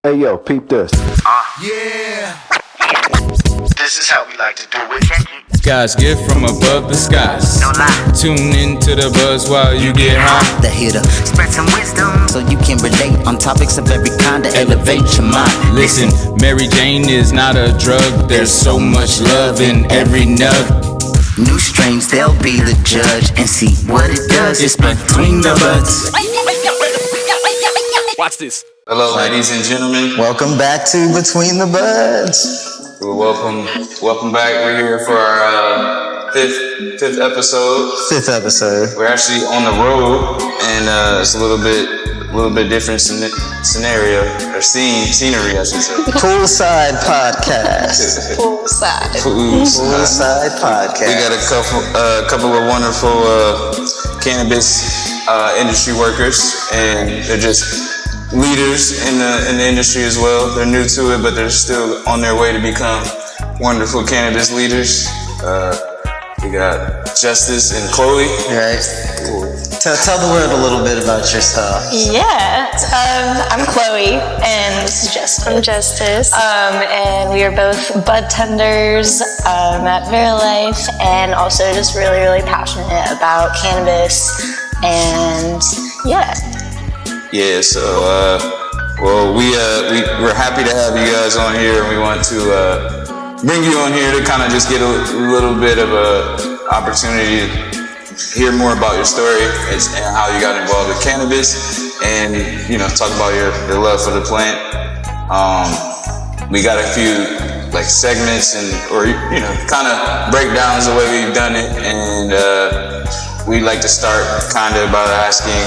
Hey yo, peep this. Yeah. This is how we like to do it. God's gift from above the skies. No lie. Tune into the buzz while you get high. The hitter, spread some wisdom so you can relate on topics of every kind to elevate your mind. Listen, Mary Jane is not a drug. There's so much love in every nug. New strains, they'll be the judge and see what it does. It's between the buds. Watch this. Hello, ladies and gentlemen. Welcome back to Between the Buds. Welcome back. We're here for our fifth episode. Fifth episode. We're actually on the road, and it's a little bit different scenario or scenery, I should say. Poolside podcast. Poolside podcast. We got a couple of wonderful cannabis industry workers, and they're just leaders in the industry as well. They're new to it, but they're still on their way to become wonderful cannabis leaders. We got Justice and Chloe. Right. Tell the world a little bit about yourself. Yeah, I'm Chloe, and this is Justice. I'm Justice. And we are both bud tenders at Verilife, and also just really, really passionate about cannabis. And yeah. Yeah, so we're happy to have you guys on here, and we want to bring you on here to kind of just get a little bit of a opportunity to hear more about your story and how you got involved with cannabis, and talk about your love for the plant. We got a few like segments or kind of breakdowns the way we've done it, and we'd like to start kind of by asking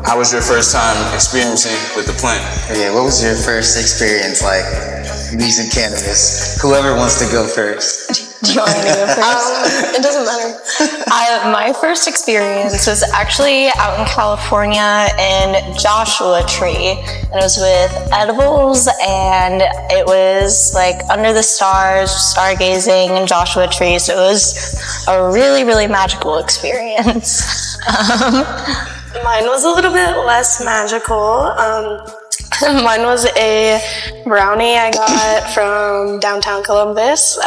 how was your first time experiencing with the plant? Yeah, what was your first experience like using cannabis? Whoever wants to go first. Do you want me to go first? It doesn't matter. My first experience was actually out in California in Joshua Tree, and it was with edibles, and it was like under the stars, stargazing in Joshua Tree. So it was a really, really magical experience. Mine was a little bit less magical. Mine was a brownie I got from downtown Columbus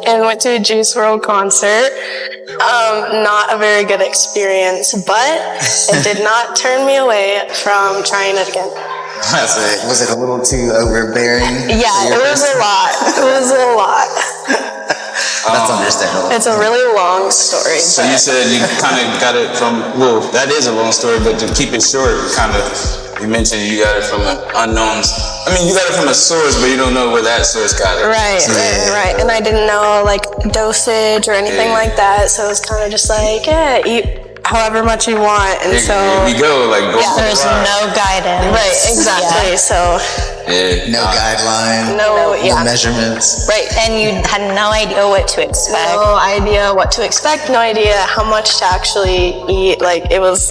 and went to a Juice WRLD concert. Not a very good experience, but it did not turn me away from trying it again. Was it a little too overbearing? Yeah, it was a lot. It was a lot. That's understandable. It's a really long story. So you said you kind of got it from, well, that is a long story, but to keep it short, you mentioned you got it from an unknown, you got it from a source, but you don't know where that source got it. Right. And I didn't know like dosage or anything like that, so it was kind of just like, eat however much you want, and so here we go, there's no guidance. Right, exactly. So no guideline, no measurements. Right, and you had no idea what to expect. No idea what to expect. No idea how much to actually eat. Like it was,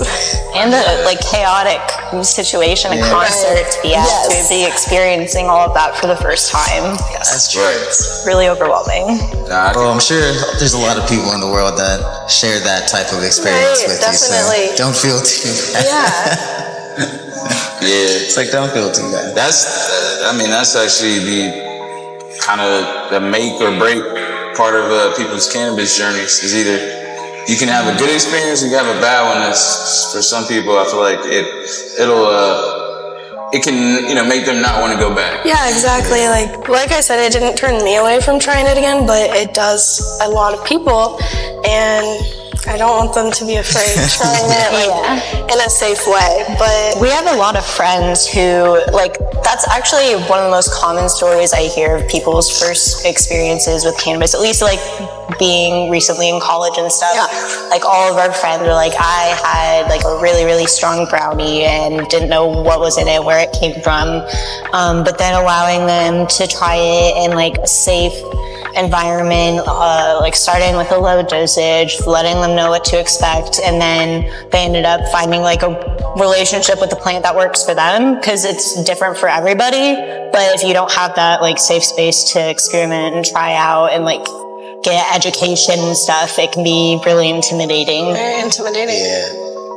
and a chaotic situation, a concert to be at, to be experiencing all of that for the first time. That's true. It's really overwhelming. Well, I'm sure there's a lot of people in the world that share that type of experience with definitely. you. So don't feel too bad. Yeah, it's like don't feel too bad. That's actually the kind of the make or break part of people's cannabis journeys. Is either you can have a good experience or you can have a bad one. That's for some people. I feel like it can make them not want to go back. Yeah, exactly. Like I said, it didn't turn me away from trying it again, but it does a lot of people, and I don't want them to be afraid of trying it in a safe way. But we have a lot of friends who that's actually one of the most common stories I hear of people's first experiences with cannabis, at least being recently in college and stuff. Yeah. All of our friends are I had a really, really strong brownie and didn't know what was in it, where it came from. But then allowing them to try it in a safe environment, starting with a low dosage, letting them know what to expect, and then they ended up finding a relationship with the plant that works for them, because it's different for everybody. But if you don't have that safe space to experiment and try out and get education and stuff, it can be really intimidating. Very intimidating. Yeah.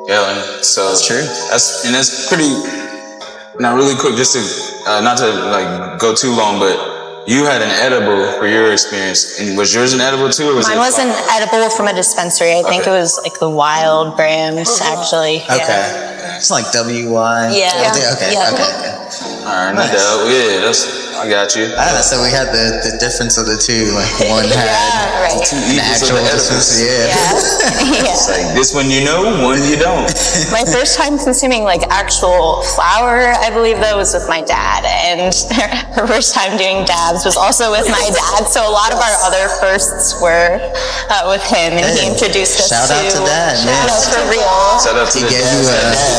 Yeah, so that's true. That's pretty Now, really quick, just to not to like go too long, but you had an edible for your experience, and was yours an edible too, or was Mine was an edible from a dispensary. I think it was like the Wild brand, actually. Okay. It's like WY. Yeah. Okay. Yeah. Okay. All right, no doubt. Yeah, I got you. So we had the difference of the two. Like one had right. Two an evils of actual the edibles. Yeah. It's like this one you know, one you don't. My first time consuming like actual flour, I believe that was with my dad, and her first time doing dabs was also with my dad. So a lot of our other firsts were with him, and he introduced us Shout to. out to Dad, man. No, for real. Shout out to He the gave you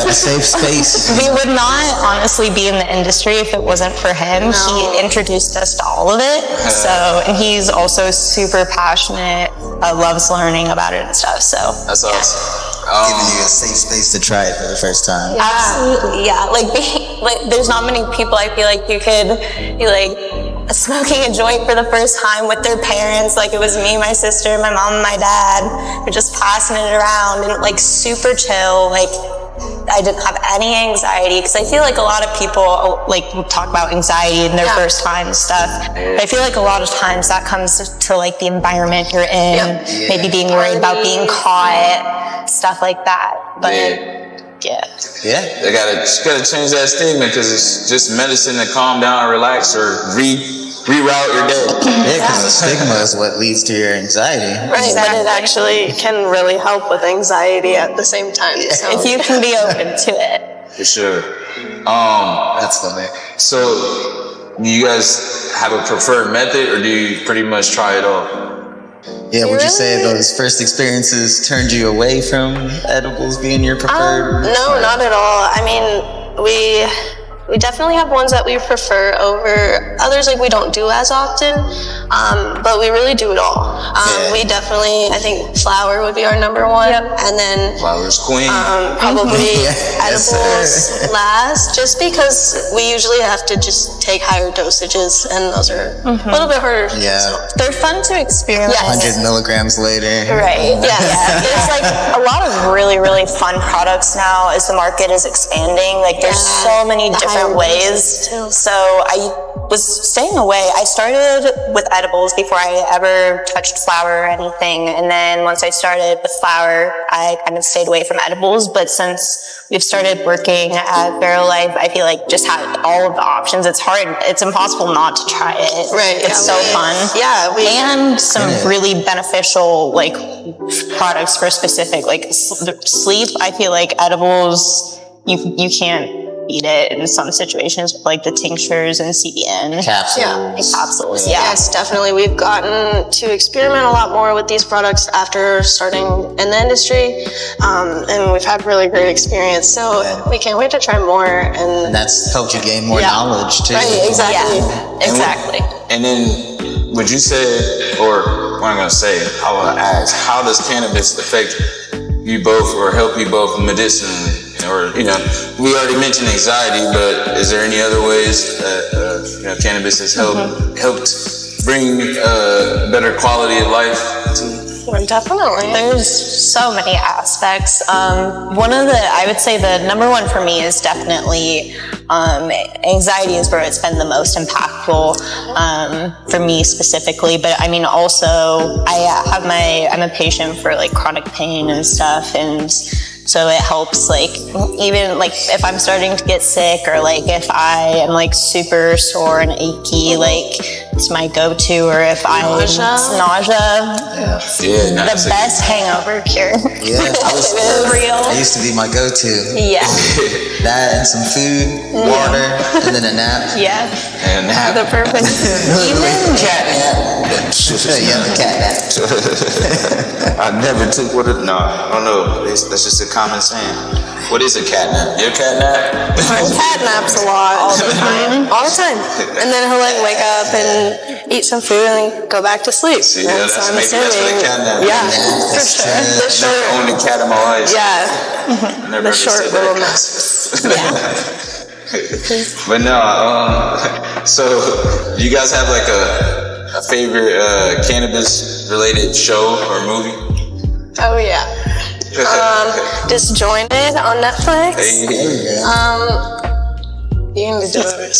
a safe space. We would not honestly be in the industry if it wasn't for him. He introduced us to all of it. So, and he's also super passionate, loves learning about it and stuff. So That's awesome. Giving you a safe space to try it for the first time. absolutely, yeah. Like there's not many people I feel like you could be like smoking a joint for the first time with their parents. Like it was me, my sister, my mom, and my dad. We're just passing it around and like super chill. Like I didn't have any anxiety, because I feel like a lot of people like talk about anxiety in their first time and stuff. But I feel like a lot of times that comes to like the environment you're in, maybe being worried about being caught, stuff like that. But yeah. They gotta change that stigma, because it's just medicine to calm down and relax or reroute your day. Yeah, because the stigma is what leads to your anxiety. Right, but it actually can really help with anxiety at the same time. So. If you can be open to it. For sure. That's funny. So, do you guys have a preferred method, or do you pretty much try it all? Yeah, would you say those first experiences turned you away from edibles being your preferred? No, not at all. I mean, we definitely have ones that we prefer over others, like we don't do as often, but we really do it all. We definitely, I think flour would be our number one, and then Flour's queen. probably Yes, edibles last, just because we usually have to just take higher dosages, and those are a little bit harder. Yeah. They're fun to experiment. 100 milligrams later. Right. Yeah. There's like a lot of really, really fun products now as the market is expanding. Like there's so many different ways. So I was staying away. I started with edibles before I ever touched flour or anything. And then once I started with flour, I kind of stayed away from edibles. But since we've started working at Barrel Life, I feel like just having all of the options, it's hard. It's impossible not to try it. Right. It's so fun. Yeah. And some really beneficial like products for specific like sleep. I feel like edibles, you can't beat it in some situations with like the tinctures and CBN. Capsules. Yeah. Yes, definitely. We've gotten to experiment a lot more with these products after starting in the industry, and we've had really great experience. So we can't wait to try more. And that's helped you gain more knowledge too. Right, exactly. Yeah, exactly. And then, would you say, or what I'm gonna say, I want to ask, how does cannabis affect you both, or help you both medicinally? Or, you know, we already mentioned anxiety, but is there any other ways that cannabis has helped bring better quality of life to? Definitely. There's so many aspects. I would say the number one for me is definitely anxiety is where it's been the most impactful for me specifically. But I mean, also I'm a patient for like chronic pain and stuff, and so it helps, like, even like if I'm starting to get sick, or like if I am like super sore and achy, like it's my go-to. Or if I'm nausea. The best hangover cure. Yeah, real. I used to be my go-to. Yeah. That and some food, water, and then a nap. Yeah. And nap. The perfect. Cat nap. Yeah, the cat nap. I never took no, I don't know. That's just a common saying. What is a cat nap? Your cat nap? Cat naps a lot. All the time. All the time. And then he'll like wake up and eat some food and go back to sleep. See, and that's what a cat nap. Yeah, for sure. The short. Only cat in my life. Yeah. Never The short little naps. But no, so do you guys have like a favorite cannabis related show or movie? Oh yeah. Disjointed on Netflix. You need to do it.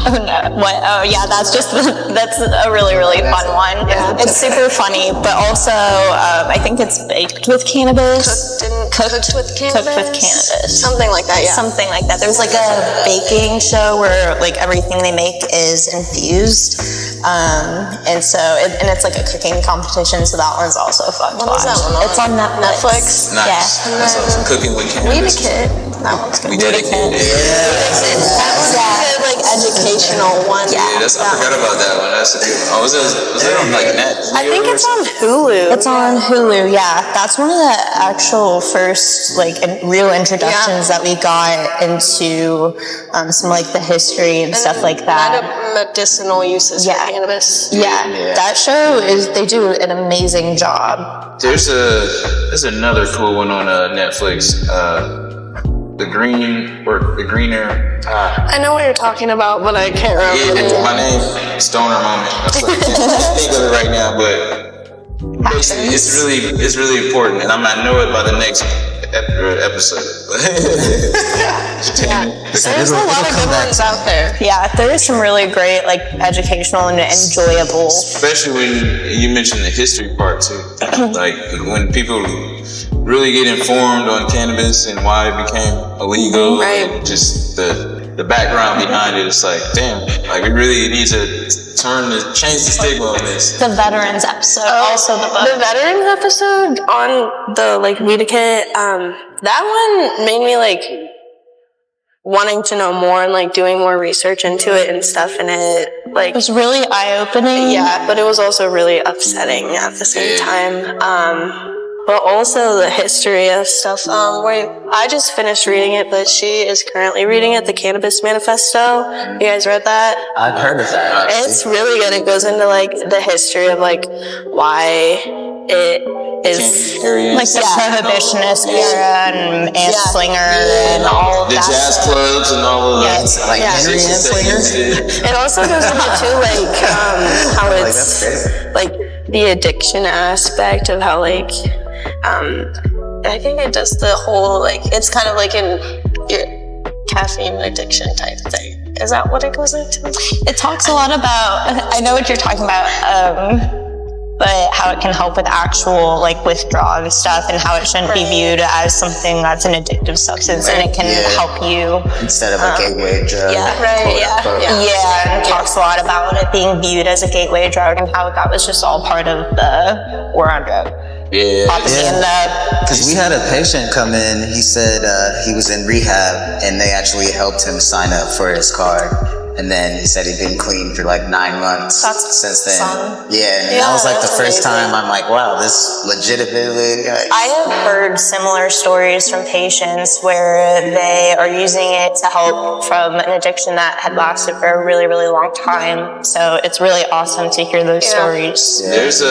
Oh no! What? Oh yeah, that's a really fun one. Yeah. It's super funny, but also I think it's baked with cannabis. Cooked with cannabis. Cooked with cannabis. Something like that. Yeah. Something like that. There's like a baking show where like everything they make is infused, and so it's like a cooking competition. So that one's also fun to watch. What is that one on? It's on Netflix. Nice. Yeah. That's awesome. Cooking with cannabis. Kid. That one's good. We dedicated. That was a good, like, educational one. Yeah, I forgot about that one. That's a good one. Oh, was it on like Net? I think it's on Hulu. It's on Hulu, yeah. That's one of the actual first, like, real introductions that we got into some, like, the history and stuff like that. Medicinal uses for cannabis. Yeah. That show they do an amazing job. There's another cool one on Netflix. The greener. I know what you're talking about, but I can't remember. Yeah, my name, Stoner Moment. I can't think of it right now, but basically, it's really important, and I might know it by the next episode. There's a lot of good ones out there. Yeah, there is some really great, like, educational and enjoyable. Especially when you mentioned the history part too. Like when people really get informed on cannabis and why it became illegal, and just the background behind it. It's like, damn, like we really need to change the stigma on this. The veterans episode, also the book. The veterans episode on the like Weed Kit, that one made me like wanting to know more and like doing more research into it and stuff, and it like was really eye-opening. Yeah, but it was also really upsetting at the same time. But also the history of stuff. I just finished reading it, but she is currently reading it, the Cannabis Manifesto. You guys read that? I've heard of that. It's really good. It goes into like the history of like why it is like the prohibitionist era and Anslinger and all of the that jazz clubs and all of that. Like Henry Anslinger. It also goes into too like how it's that's crazy. like the addiction aspect of how like I think it does the whole like it's kind of like your caffeine addiction type thing. Is that what it goes into? It talks a lot about, I know what you're talking about, but how it can help with actual, like, withdrawal stuff and how it shouldn't be viewed as something that's an addictive substance and it can help you. Instead of a gateway drug. And it talks a lot about it being viewed as a gateway drug and how that was just all part of the war on drugs. Because we had a patient come in, he said he was in rehab and they actually helped him sign up for his card. And then he said he'd been clean for like 9 months since then. And that was like the first time I'm like, wow, this legitimately. I have heard similar stories from patients where they are using it to help from an addiction that had lasted for a really, really long time. So it's really awesome to hear those stories. There's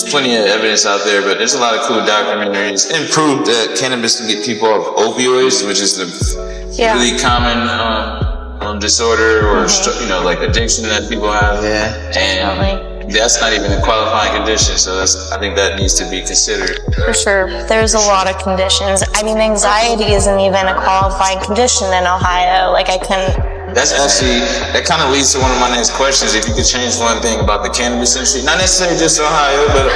plenty of evidence out there, but there's a lot of cool documentaries and proof that cannabis can get people off opioids, which is the really common disorder or like addiction that people have. And that's not even a qualifying condition, so I think that needs to be considered. For sure. There's a lot of conditions. I mean, anxiety isn't even a qualifying condition in Ohio. Like, that kind of leads to one of my next questions. If you could change one thing about the cannabis industry, not necessarily just Ohio, but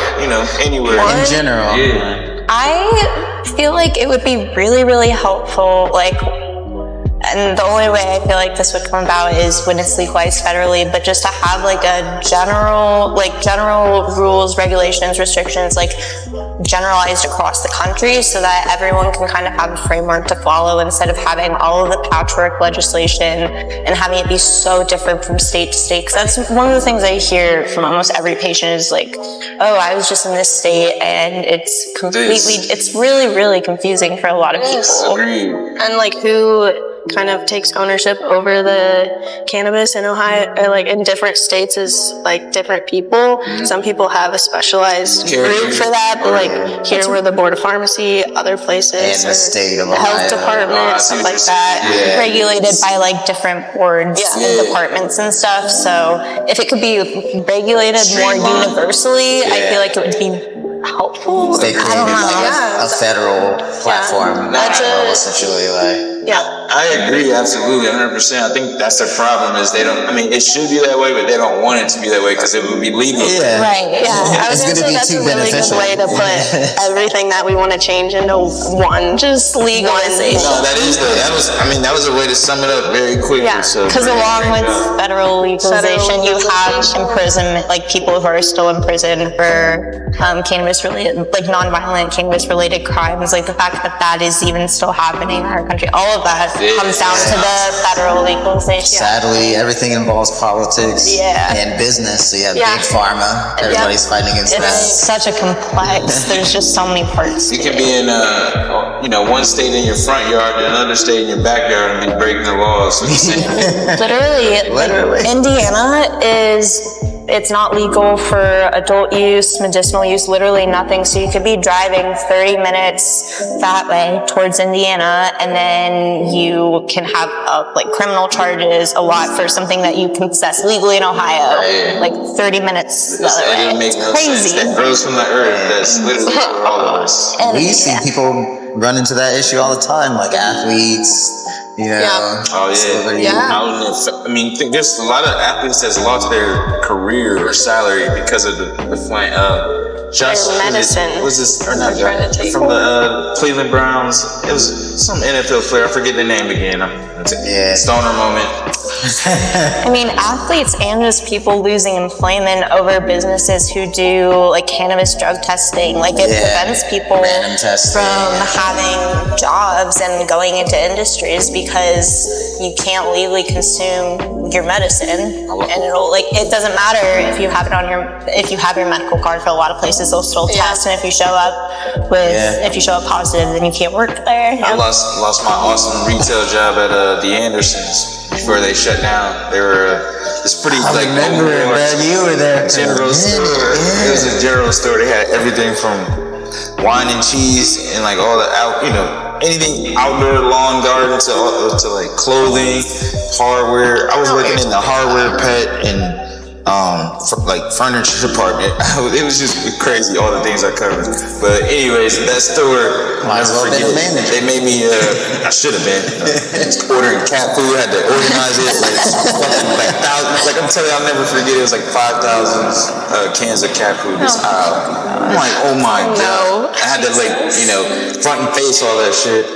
anywhere in general. I feel like it would be really, really helpful, and the only way I feel like this would come about is when it's legalized federally, but just to have like a general rules, regulations, restrictions, like generalized across the country so that everyone can kind of have a framework to follow instead of having all of the patchwork legislation and having it be so different from state to state. Because that's one of the things I hear from almost every patient is like, oh, I was just in this state, and it's really, really confusing for a lot of people. And like who kind of takes ownership over the cannabis in Ohio, or like in different states, is like different people. Some people have a specialized group for that, but like here we're the Board of Pharmacy, other places, and the state of the health department, stuff like that, regulated by like different boards and departments and stuff. So if it could be regulated more universally, I feel like it would be helpful. They created a federal platform, essentially, like. I agree, absolutely, 100%. I think that's the problem is they don't. I mean, it should be that way, but they don't want it to be that way because it would be legal. Yeah. Right. Yeah, I was It's gonna gonna say be that's too a really good beneficial. way to put everything that we want to change into one, just legalization. No, that was a way to sum it up very quickly. Yeah, So Because along with federal legalization, you have imprisonment, like people who are still in prison for cannabis-related, like non-violent cannabis-related crimes. Like the fact that that is even still happening in our country, all of that comes down to the federal legalization. Sadly, everything involves politics and business. So you have big pharma. Everybody's fighting against It's that. such a complex. There's just so many parts. you can be in one state in your front yard and another state in your backyard and be breaking the laws. So Literally. Indiana it's not legal for adult use, medicinal use, literally nothing. So you could be driving 30 minutes that way towards Indiana, and then you can have like criminal charges a lot for something that you can possess legally in Ohio. Like 30 minutes the other That way. didn't make no Crazy. sense. That grows from the earth. That's literally for all of us. And We see people run into that issue all the time, like athletes. You know, Oh yeah. I mean, there's a lot of athletes that's lost their career or salary because of the plant. Josh, medicine. was this or not? Josh, from the Cleveland Browns. It was some NFL player. I forget the name again. Stoner moment. I mean, athletes and just people losing employment over businesses who do like cannabis drug testing. Like it prevents people Random testing. from having jobs and going into industries because you can't legally consume your medicine, and it doesn't matter if you have it on if you have your medical card. For a lot of places they'll still test, and if you show up positive, then you can't work there. I lost my awesome retail job at the Andersons before they shut down. They were this pretty I remember it, man. You were there. general store. It was a general store. They had everything from wine and cheese and like all the anything outdoor lawn garden to like clothing, hardware. I was working in the hardware, pet, and like furniture department. It was just crazy, all the things I covered. But anyways, that store, Might as well have been a manager. they made me, I should have been, ordering cat food, had to organize it, like thousands, like I'm telling you, I'll never forget, it was like 5,000 cans of cat food this aisle. I'm like, oh my God. I had to front and face all that shit,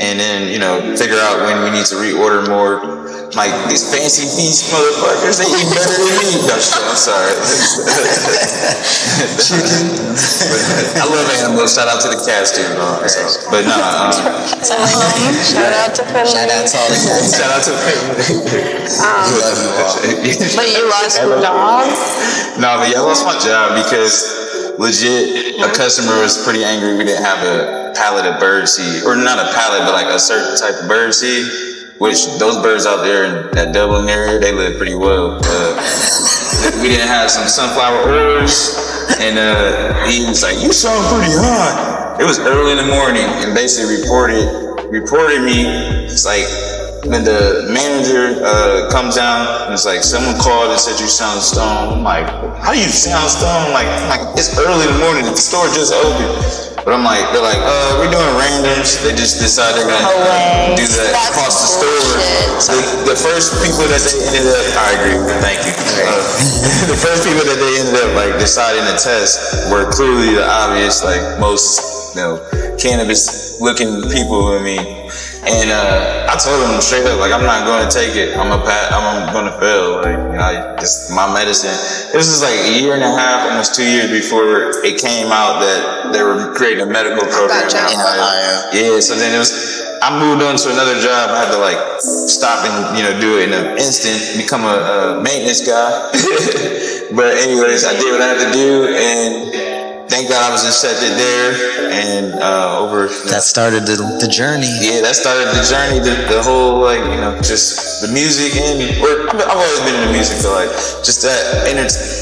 and then, figure out when we need to reorder more. Like, these fancy feast motherfuckers, they eat better than me. No, shit, I'm sorry. I love animals. Shout out to the cats, too. But no, Shout out to Finley. Shout out to all the guys. shout out to Love you all. But you lost your job? No, but yeah, I lost my job because legit, a customer was pretty angry we didn't have a pallet of bird seed. Or not a pallet, but like a certain type of bird seed. Which those birds out there in that Dublin area, they live pretty well. We didn't have some sunflower oils, and he was like, "You sound pretty hot." It was early in the morning, and basically reported me. It's like when the manager comes down, and it's like someone called and said you sound stoned. I'm like, how do you sound stoned? Like it's early in the morning. The store just opened. But I'm like, they're like, we're doing randoms. They just decided they're gonna do that across the store. The first people that they ended up, I agree, thank you. The first people that they ended up like deciding to test were clearly the obvious, like most, cannabis looking people with me. And I told them straight up, like, I'm not going to take it. I'm going to fail. Like, it's my medicine. This is like a year and a half, almost 2 years before it came out that they were creating a medical program in Ohio. Yeah, so then I moved on to another job. I had to like stop and do it in an instant, become a maintenance guy. But anyways, I did what I had to do, and thank God I was accepted there, and that started the journey. Yeah, that started the journey. The whole just the music I've always been in the music, but like just that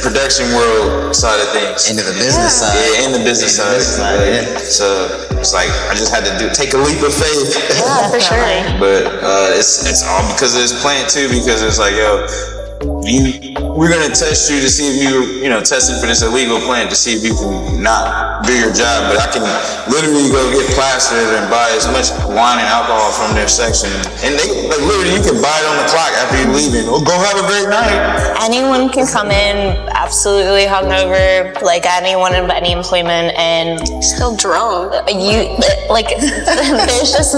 production world side of things. Into the business side. Yeah, in the business side. So it's like I just had to take a leap of faith. Yeah, for sure. But it's all because of this plant too. Because it's like we're gonna test you to see if you know, testing for this illegal plant to see if you can not do your job. But I can literally go get plastered and buy as much wine and alcohol from their section, and they like literally you can buy it on the clock after you're leaving. Oh, go have a great night. Anyone can come in absolutely hungover, like anyone in any employment, and Still drunk. you like there's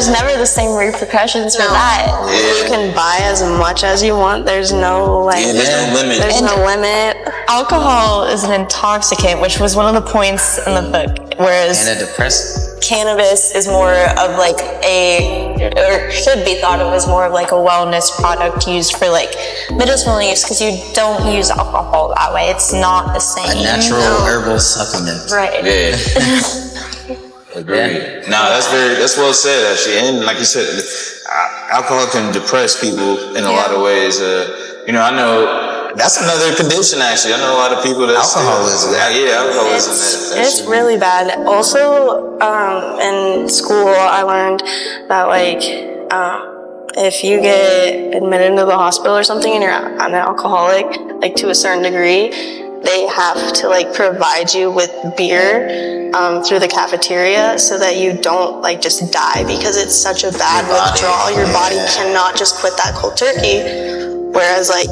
never the same repercussions for that. You can buy as much as you want. There's no like. Yeah, there's no limit. There's no limit. Alcohol is an intoxicant, which was one of the points in the book, whereas Antidepressant. cannabis is more of like or should be thought of as more of like a wellness product used for like medicinal use, because you don't use alcohol that way. It's not the same. A natural herbal supplement. Right. Yeah. Agreed. No, that's well said actually. And like you said, alcohol can depress people in a lot of ways. You know, I know that's another condition actually. I know a lot of people that Alcoholism. Alcoholism. It's really bad. Also, in school, I learned that like, if you get admitted into the hospital or something and you're an alcoholic, like to a certain degree, they have to like provide you with beer through the cafeteria so that you don't like just die, because it's such a bad withdrawal. Your body cannot just quit that cold turkey. Whereas like,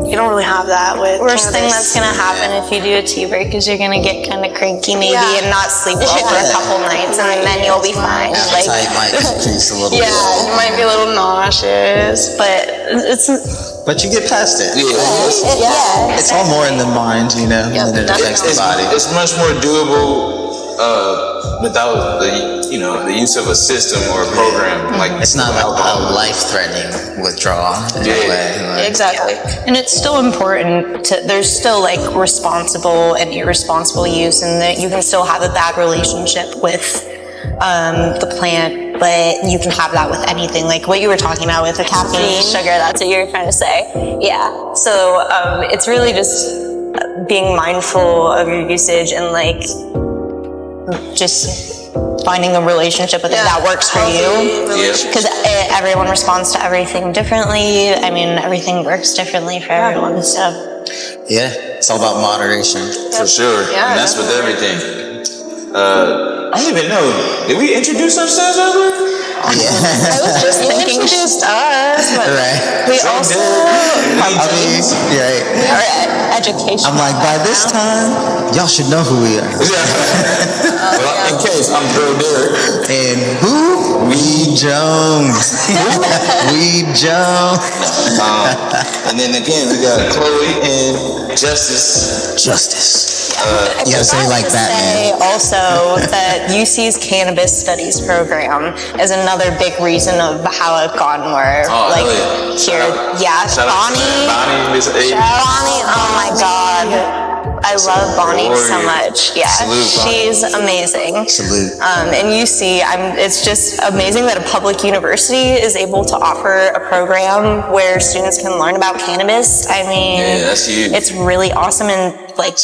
you don't really have that with Worst thing cannabis. that's gonna happen if you do a tea break is you're gonna get kind of cranky maybe and not sleep well for a couple nights, and then you'll be fine. Appetite might decrease a little bit. You might be a little nauseous, but it's But you get past it. yeah. It's all more in the mind, you know, than it affects the body. It's much more doable without the use of a system or a program. Like It's not like a life-threatening withdrawal in a way. Like, Exactly. And it's still important there's still like responsible and irresponsible use, and that you can still have a bad relationship with the plant, but you can have that with anything, like what you were talking about with the caffeine, sugar, that's what you were trying to say. Yeah. So it's really just being mindful of your usage and like just finding a relationship with it that works for you, because everyone responds to everything differently. I mean, everything works differently for everyone, so yeah, it's all about moderation. for sure. And that's with everything. I don't even know. Did we introduce ourselves earlier? Yeah. I was just thinking just us, but Right. we also are education. I'm like, by this time, y'all should know who we are. Well, in case, I'm Joe Derek. And who? Weed Jones. Weed Jones. And then again, we got Chloe and Justice. Justice. You gotta say it like Say Batman. also that UC's Cannabis Studies program is another big reason of how I've gotten more like here. Yeah, Shout out to Bonnie. Bonnie, Miss A. Bonnie, oh my God. I love Bonnie so much. Yeah, Salute, Bonnie. she's amazing. Salute. And UC, it's just amazing that a public university is able to offer a program where students can learn about cannabis. I mean, Yeah, that's huge. it's really awesome, and like,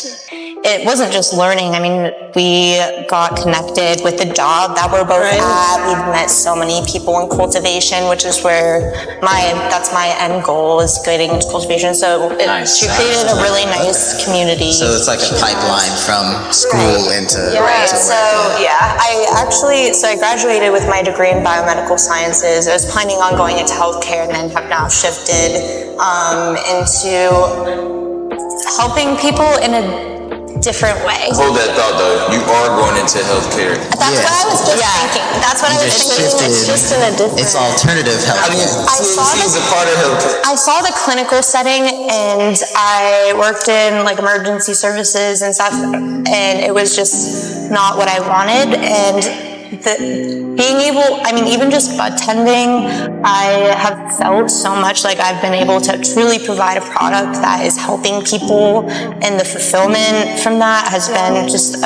it wasn't just learning. I mean, we got connected with the job that we're both at. We've met so many people in cultivation, which is where that's my end goal, is getting into cultivation. So she created a really nice community. So it's like a pipeline from school into Right. to So work. I graduated with my degree in biomedical sciences. I was planning on going into healthcare, and then have now shifted into helping people in a different way. Hold that thought though. You are going into healthcare. That's what I was just thinking. That's what I was just thinking. It's shifted. just in a different. It's alternative I mean, healthcare. CHC is a part of healthcare. I saw the clinical setting, and I worked in like emergency services and stuff, and it was just not what I wanted. And even just attending, I have felt so much like I've been able to truly provide a product that is helping people, and the fulfillment from that has been just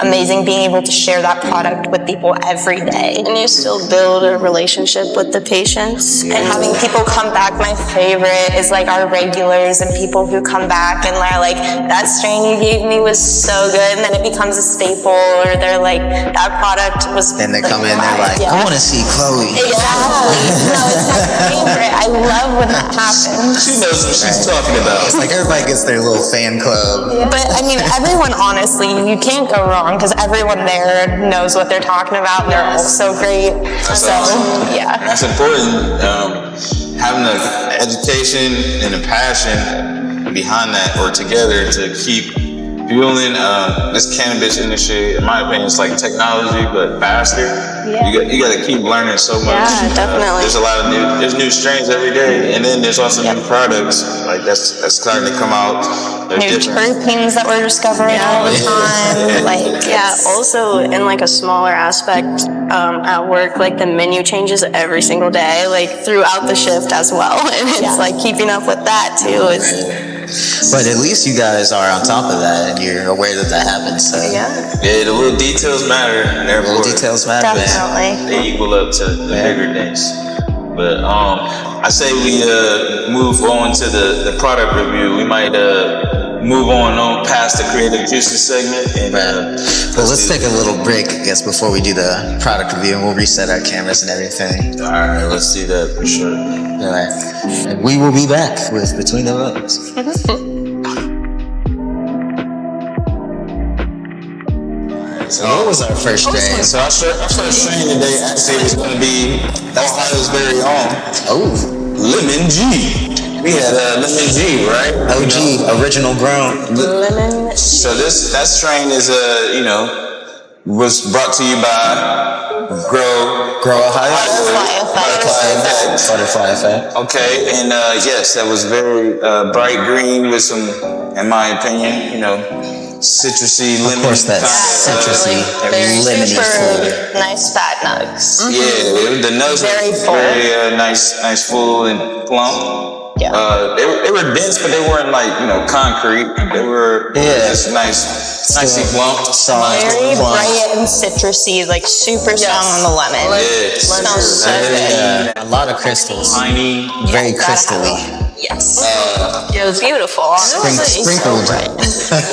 amazing, being able to share that product with people every day. And you still build a relationship with the patients. And having people come back, my favorite is like our regulars and people who come back and are like, that strain you gave me was so good, and then it becomes a staple, or they're like, that product was. Then they come in, they're like, I want to see Chloe. Exactly. No, it's my favorite. I love when that happens. She knows what she's talking about. It's like everybody gets their little fan club. But I mean, everyone, honestly, you can't go wrong because everyone there knows what they're talking about. They're all so great. That's so, awesome. yeah. That's important. Having an education and a passion behind that or together to keep fueling this cannabis industry, in my opinion, it's like technology, but faster. Yeah. You got to keep learning so much. Yeah, definitely. There's a lot of there's new strains every day, and then there's also new products like that's starting to come out. New terpenes that we're discovering all the time. Like, also in like a smaller aspect at work, like the menu changes every single day, like throughout the shift as well, and it's like keeping up with that too. But at least you guys are on top of that and you're aware that happens. So Yeah, the little details matter. little details matter. definitely. They equal up to the bigger things. But I say we move on to the product review. We might move on past the creative juices segment. And, Well, let's take a little break, I guess, before we do the product review, and we'll reset our cameras and everything. All right, let's do that for sure. All right. And we will be back with Between the Rows. So what was our first strain? So our first strain today actually was going to be Ohio's very own Lemon G. We had Lemon G, right? OG, original grown. Lemon. So that strain is was brought to you by Grow Ohio. Butterfly effect. Okay, and yes, that was very bright green with some, in my opinion, citrusy lemon. Of course, that's citrusy, Very lemony super flavor. nice fat nugs. Yeah, the nuts Very were full. very nice, full and plump. Yeah. They were dense, but they weren't like concrete. They were just nicely plump. Very bright and citrusy, like super strong on the lemon. Yeah, Smells so good. A lot of crystals. Piney. Very Gotta have crystally. it. Yes. It was beautiful. Sprinkled.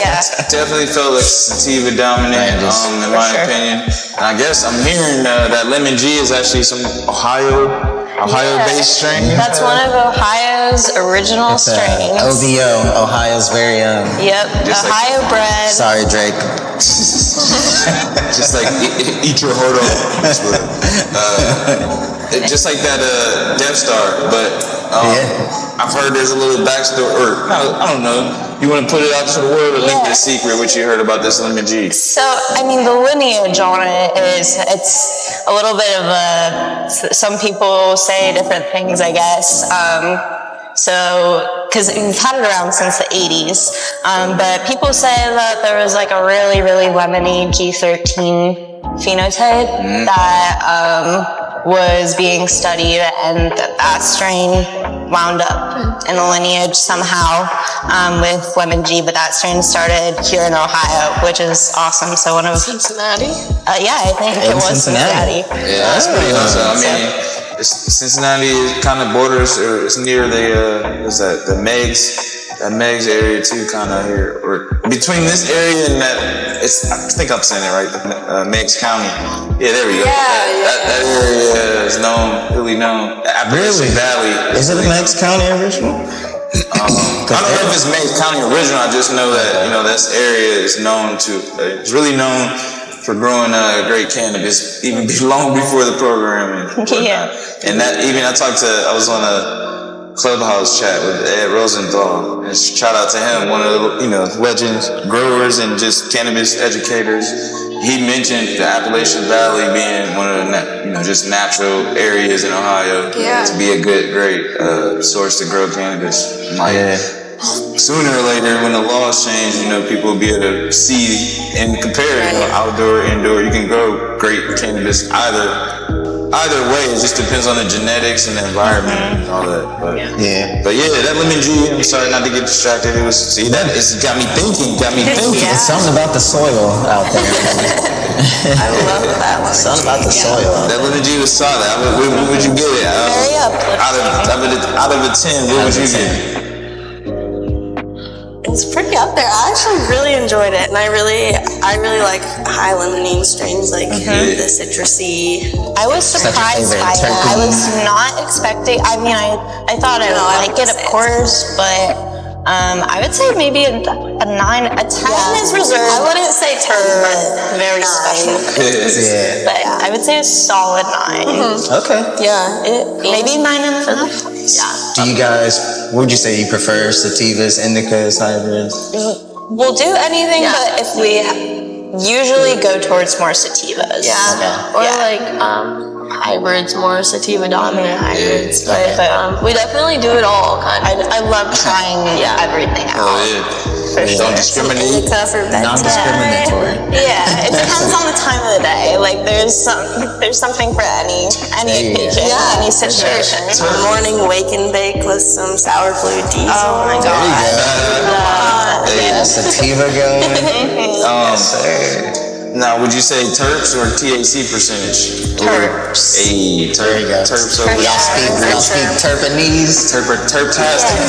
Yeah. Definitely felt like sativa dominant, in my opinion. And I guess I'm hearing that Lemon G is actually some Ohio-based strain. That's one of Ohio's original strains. OVO, Ohio's very own. Yep. Just like- Ohio bred. Sorry, Drake. Just like eat your heart off. Just like that Death Star, but I've heard there's a little backstory, or I don't know. You want to put it out to the world or leave it a secret what you heard about this Lemon G? So, I mean, the lineage on it it's a little bit of some people say different things, I guess. So, because we've had it around since the 80s, but people say that there was like a really, really lemony G13 phenotype that was being studied, and that strain wound up in the lineage somehow with Lemon G, but that strain started here in Ohio, which is awesome. So one of Cincinnati? yeah, I think it was Cincinnati. Yeah, that's pretty awesome. I mean, Cincinnati kind of borders, or it's near the Meigs area too, kind of here, or between this area and that. I think I'm saying it right. Meigs County. Yeah, there we go. That area is really known. Appalachian Valley. Is it a Meigs County original? I don't know if it's Meigs County original. I just know that this area is known it's really known for growing great cannabis, even long before the program. And that I was on a Clubhouse chat with Ed Rosenthal, and shout out to him, one of the legends, growers, and just cannabis educators. He mentioned the Appalachian Valley being one of the just natural areas in Ohio to be a great source to grow cannabis. Sooner or later, when the laws change, people will be able to see and compare, outdoor, indoor. You can grow great cannabis either way. It just depends on the genetics and the environment and all that. But that Lemon G, I'm sorry not to get distracted. It's got me thinking. It's something about the soil out there. I love that one. Something about the soil. That Lemon G was solid. What would you give it? Very uplifting. Out of a 10, what would you give it? It's pretty up there. I actually really enjoyed it, and I really I really like high limonene strains, like the citrusy. I was surprised by that. I was not expecting. I mean, I thought I would like it, of course, but I would say maybe a 9, a 10 is reserved. I wouldn't say 10, but very special. Yeah. But I would say a solid 9. Okay. yeah, Maybe 9.5. yeah. Do you guys, what would you say you prefer? Sativas, indicas, hybrids? We'll do anything, but if we usually go towards more sativas. Yeah. Or like hybrids, more sativa dominant hybrids. But we definitely do it all kind of. I love trying everything out. Oh, yeah. For sure. Don't discriminate. Non-discriminatory. Yeah, it depends on the time of the day. Like there's something for any occasion, any situation. Morning wake and bake with some sour blue diesel. Oh my god. Yeah, sativa going. Now, would you say terps or THC percentage? Terps. Hey, There you go. terps over Y'all speak Terpanese. Terptastic.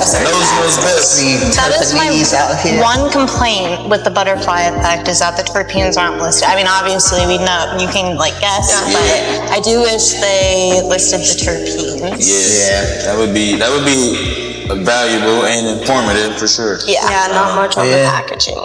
Those best. That is my Terpanese out here. one complaint with the butterfly effect is that the terpenes aren't listed. I mean, obviously we know you can like guess, but I do wish they listed the terpenes. Yeah, that would be valuable and informative for sure. Yeah, not much on the packaging.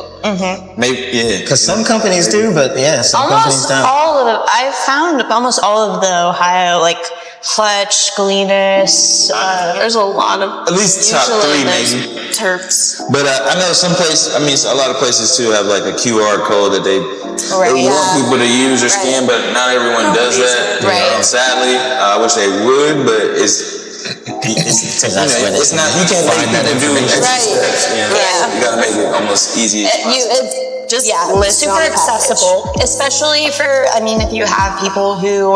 Maybe, Because some companies do, but some companies Almost don't. all of them. I've found almost all of the Ohio, like Fletch, Galenas. There's a lot of At least top usually 3 there's maybe. terps. But I know some places, a lot of places too have like a QR code that they want people to use or scan, but not everyone does that. Right. Sadly, I wish they would, but it's not. You can't make people do extra steps. You gotta make it almost easy. Just super accessible, especially for, if you have people who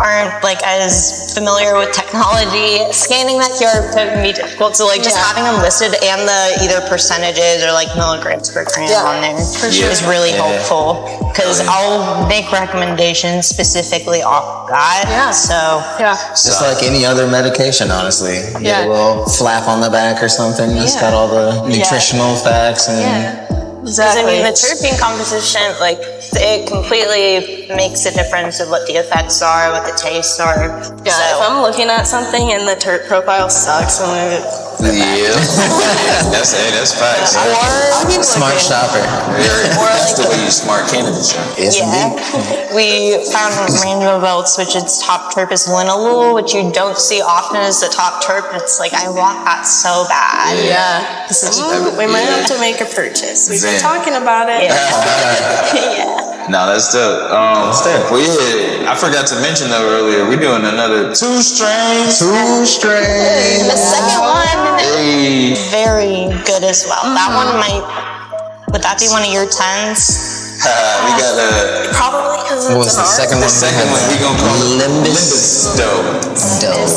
aren't like as familiar with technology, scanning that QR code can be difficult. So just having them listed and the either percentages or like milligrams per gram on there is really helpful, because I'll make recommendations specifically off that. Just like any other medication, honestly. You get a little flap on the back or something. It's got all the nutritional facts and. Exactly. The terpene composition, it completely makes a difference of what the effects are, what the tastes are. Yeah, if I'm looking at something and the terp profile sucks, I'm gonna that's facts. Smart shopper. That's the way you smart cannabis. Yes, indeed. We found rainbow belts, which its top terp is linalool, which you don't see often as the top terp. It's like, I want that so bad. we might have to make a purchase. We've been talking about it. No, that's dope. Well, I forgot to mention though earlier, we're doing another 2 strains. The second one, very good as well. That one would that be one of your 10s? We got Probably because What was it's the second one? the second one. We gonna call it Limbus. Dope.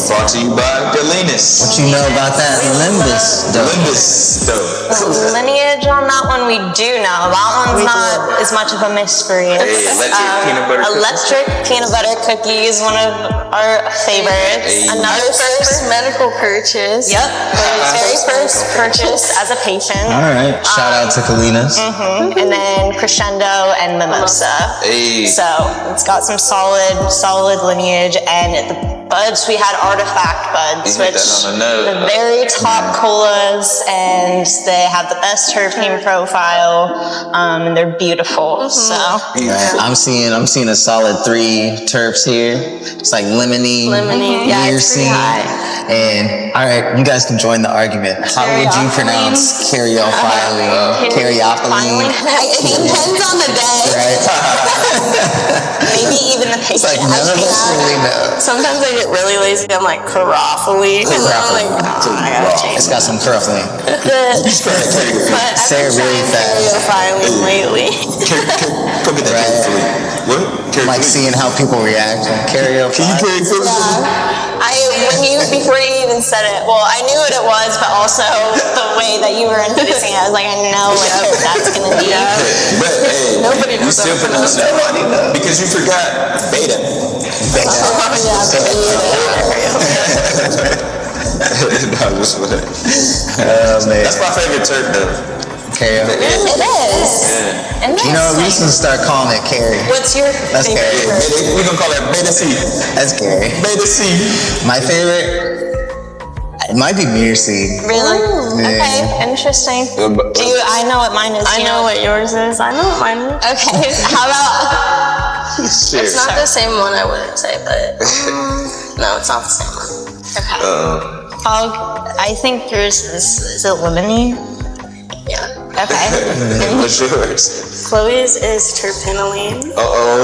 Brought to you by Galenas. What you know about that Limbus? Limbus Dope. Lineage on that one we do know. That one's not as much of a mystery. Electric peanut butter cookie. Electric peanut butter cookie is one of our favorites. Another first medical purchase. Yep. Very first purchase as a patient. All right. Shout out to Kalinas. And then Crescendo and Mimosa. So it's got some solid lineage. And the buds, we had Artifact buds, which the very top colas, and they have the best terpene profile, and they're beautiful. So I'm seeing a solid 3 terps here. It's like lemony, myrcene, and all right, you guys can join the argument. How would you pronounce caryophyllene? Caryophyllene. It depends on the day. Right? maybe even the patient. It's like none of us really know. Sometimes I get really lazy. I'm like Carophily. And I'm like, I gotta change. It's got some curling. But I've Say it been really trying fast. caryophyllene lately. What? Like seeing how people react. Caryophyllene. Before you even said it, well, I knew what it was, but also the way that you were introducing it, I was like, I know what that's gonna be. But hey, Nobody you knows still pronounce that because you forgot beta. Man. That's my favorite terp though. Kale. It is. You know, we should start calling it Carrie. What's your That's favorite? Carrie. We're gonna call that Beta C. That's Carrie. Beta C. My favorite, it might be Mirror Seed. Really? Yeah. Okay, interesting. I know what mine is. I know what yours is. I know what mine is. Okay, how about... It's not the same one, I wouldn't say, but no, it's not the same one. I think yours is it lemony? Yeah. Okay. What's yours? Chloe's is terpenoline.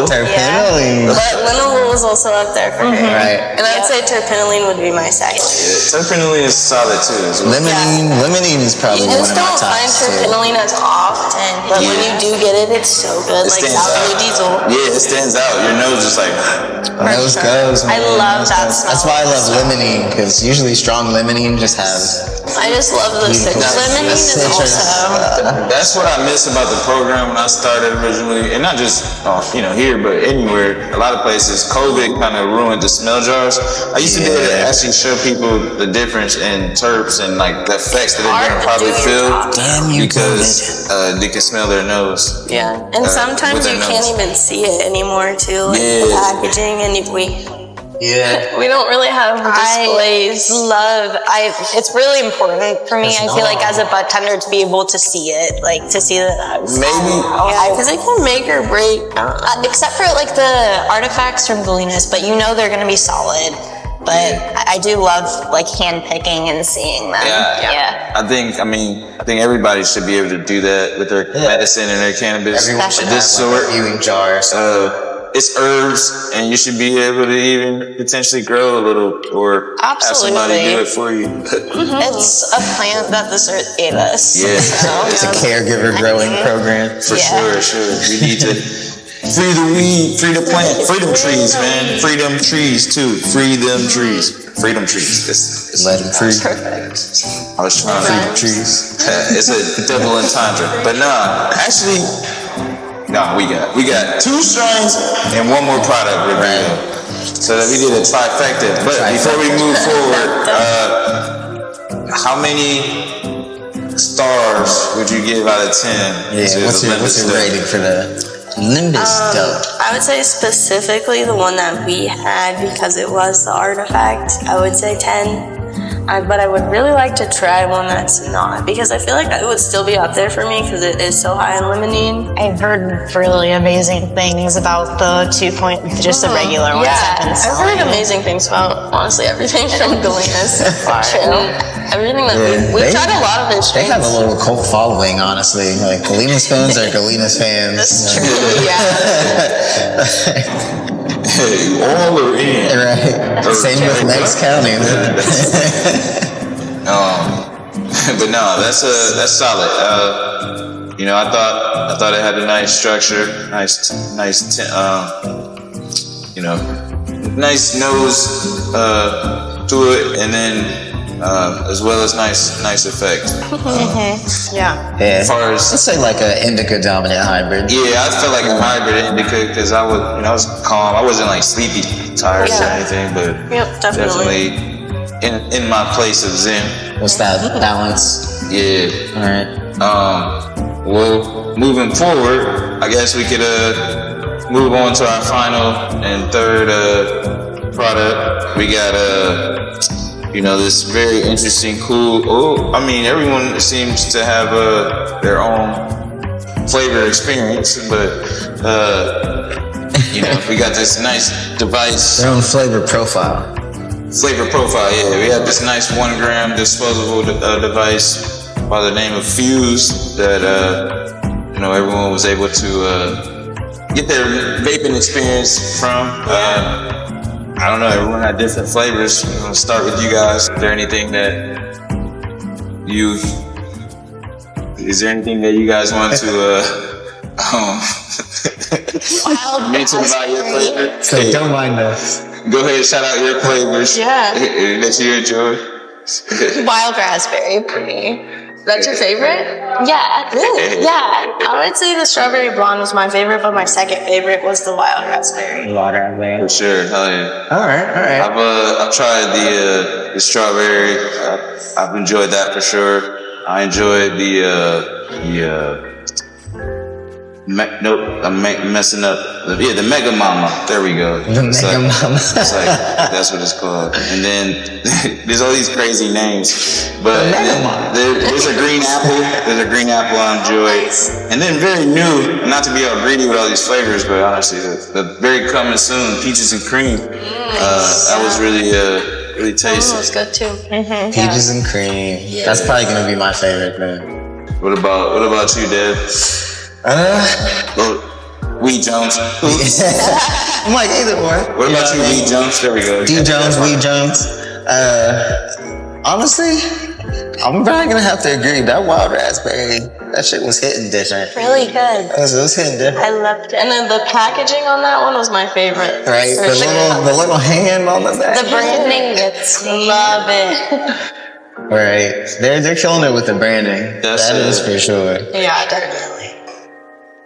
Terpenoline. But linalool is also up there for her. Right. And I would say terpenoline would be my second. Terpenoline is solid too. As well. Limonene is probably You one just of my don't find tops too. terpenoline as often, but when you do get it, it's so good. It Like stands South out. Diesel. Yeah, it stands out. Your nose is like. Nose goes. I man. love Nose that goes. smell. That's why I love limonene, because usually strong limonene just has. I just love the citrus. Lemonade is citrus. also. That's what I miss about the program when I started originally, and not just here, but anywhere. A lot of places, COVID kind of ruined the smell jars. I used to be able to actually show people the difference in terps and like the effects that they're gonna probably feel Damn you, because they can smell their nose. Yeah, and sometimes with you their can't nose. even see it anymore too. Like the Yeah. packaging, and Yeah. we don't really have displays. It's really important for me. I feel like as a butt tender to be able to see it, like to see that. Maybe. Yeah, because it can make or break. Except for like the artifacts from Galenas, but you know they're gonna be solid. But I do love like hand picking and seeing them. Yeah. I think everybody should be able to do that with their medicine and their cannabis. Everyone should Of this have like sort. a viewing jar. It's herbs, and you should be able to even potentially grow a little, or have somebody Absolutely. do it for you. It's a plant that this earth gave us. Yeah. So, It's a caregiver growing program. For Yeah. sure. We need to free the weed, free the plant, freedom trees, man. Freedom trees too. Free them trees. Freedom trees. It's Let them free. perfect. I was trying to freedom trees. It's a double entendre, but actually. No, we got 2 strains and 1 more product review. So that we did a trifecta. But before we move forward, how many stars would you give out of 10? Yeah, to what's the your Limbus stuff? rating for the Limbus dope? I would say specifically the one that we had, because it was the artifact, I would say 10. But I would really like to try one that's not, because I feel like it would still be up there for me because it is so high in limonene. I've heard really amazing things about the 2 point, just the regular ones. I've heard amazing things about honestly everything from Galenas so far. Everything that we've tried a lot of it. They have a little cult following, honestly. Like Galenas fans are Galenas fans. That's true. Hey, all are in. Right. Same with Meigs County. But no, that's solid. I thought it had a nice structure, nice nose to it, and then as well as nice effect. Yeah. Yeah. As far as Let's say like an indica dominant hybrid. I felt like a hybrid indica because I was calm. I wasn't like sleepy, tired or anything, but definitely. in my place of zen. What's that balance? Yeah. All right. Well, moving forward, I guess we could move on to our final and third product. We got this very interesting, cool. Everyone seems to have their own flavor experience, but we got this nice device. Their own flavor profile. Flavor profile, yeah. We have this nice 1 gram disposable device by the name of Fuse that everyone was able to get their vaping experience from. I don't know, everyone had different flavors. I'm gonna start with you guys. Is there anything that you guys want to mention about your flavor? So don't mind us. Go ahead, shout out your flavors. Yeah. That you enjoy. Wild raspberry for me. That's your favorite? Yeah. Really? Yeah. I would say the strawberry blonde was my favorite, but my second favorite was the wild raspberry. For sure, hell yeah. All right. I've tried the strawberry. I've enjoyed that for sure. I enjoyed nope, I'm messing up. The Mega Mama. There we go. The Mega Mama. It's like, that's what it's called. And then there's all these crazy names. But there's a green apple. There's a green apple I enjoyed. And then very new, not to be all greedy with all these flavors, but honestly, the very coming soon, peaches and cream. That was really tasty. That was good too. Peaches and cream. Yeah. That's probably gonna be my favorite, man. What about you, Dev? Weed Jones. I'm like either or. What about you, Weed Jones? There we go. D Jones, Weed Jones. Honestly, I'm probably gonna have to agree. That wild raspberry, that shit was hitting different. Really good. It was hitting different. I loved it. And then the packaging on that one was my favorite. Right, the little hand on the back. The branding gets Love it. Right, they're killing it with the branding. That is for sure. Yeah, definitely.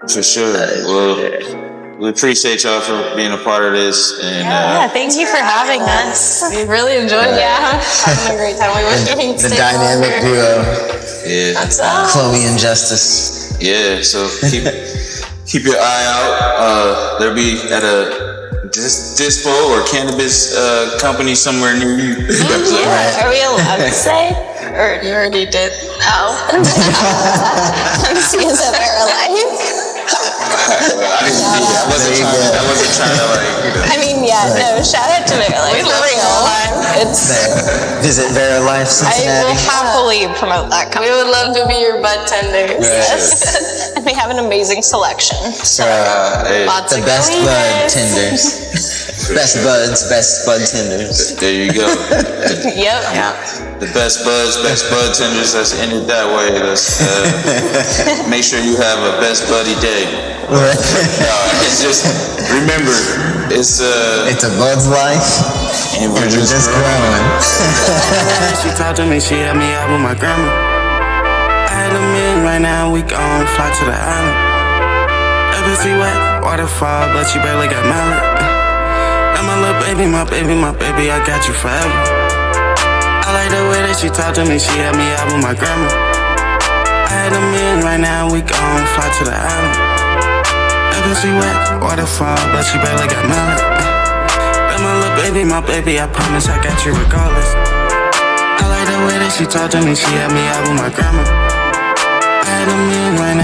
For sure. Well, we appreciate y'all for being a part of this. And thank you for having us. We really enjoyed it. Yeah, having a great time. We were doing The dynamic duo, yeah. Chloe and Justice. Yeah, so keep your eye out. They'll be at a dispo or cannabis company somewhere near you. Are we allowed to say? Or you already did. Oh. Is that Verilife? I wasn't trying to like. I mean, no, shout out to Verilife. For real. Visit Verilife I will Cincinnati. happily promote that company. We would love to be your bud tenders. Yes. And we have an amazing selection. So Lots The of best going bud in. tenders. Best buds, best bud tenders. There you go. Yep. The best bud tenders. Let's end it that way. Let's make sure you have a best buddy day. It's just remember, it's a bud's life, and we're just growing. She talked to me, she had me out with my grandma. I had a million right now, we gon' fly to the island. Everything wet, waterfall, but she barely got mallet. And my little baby, my baby, I got you forever. I like the way that she talked to me, she had me out with my grandma. I had a million right now, we gon' fly to the island. Everything wet, waterfall, but she barely got mallet. And my little baby, I promise I got you regardless. I like the way that she talked to me, she had me out with my grandma. I had a million right now.